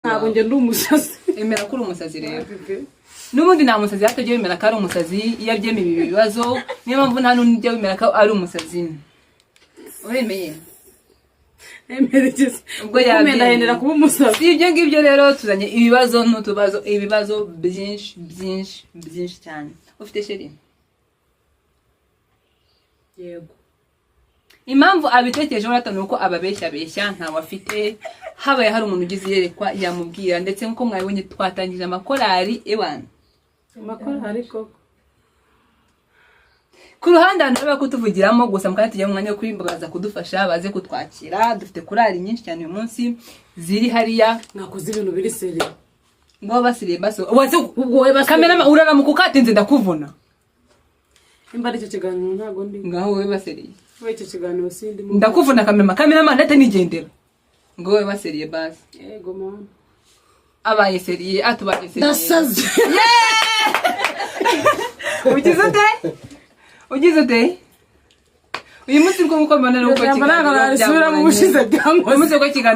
ntabwo nge ndi umusazi emera kuri umusazi rero n'ubundi nta musazi hatagiye wemera ko ari umusazi iyo abyemeye ibi bibazo niyo mpamvu nta n'undi ujya wemera ko ari umusazi uremeye emerekeza ubwo yabyemera kuba umusazi si ibyo ngibyo rero tuzanye ibibazo n'utubazo ibibazo byinshi cyane ufite sheri yego impamvu abitekereje urata nuko ababeshya ntawe afite habaye hari umuntu ugize yerekwa yamubwira ndetse nkuko mwabonye twatangije amakorari ewana amakorari koko ku ruhande abantu bari kutuvugiramo gusa mukanya tujya mu mwanya wo kurimbaza kudufasha baze kutwakira dufite korari nyinshi cyane uyu munsi ziri hariya nakoze ibintu biri seri ngo basiriye baso waze ubwo we kamera uraramuka ukatinze ndakuvuna imba ari cyo kiganiro ntago ndi ngaho we basiriye we icyo kiganiro sindi ndakuvuna kamera ndate nigendera ngo we basiriye basi yego mama abaye seriye atubaye seriye ndasaze ugize ute uyu munsi nko mbona nuko kiganiro cyangwa ntabwo nasubira mu bushize cyangwa uyu munsi ko kiganiro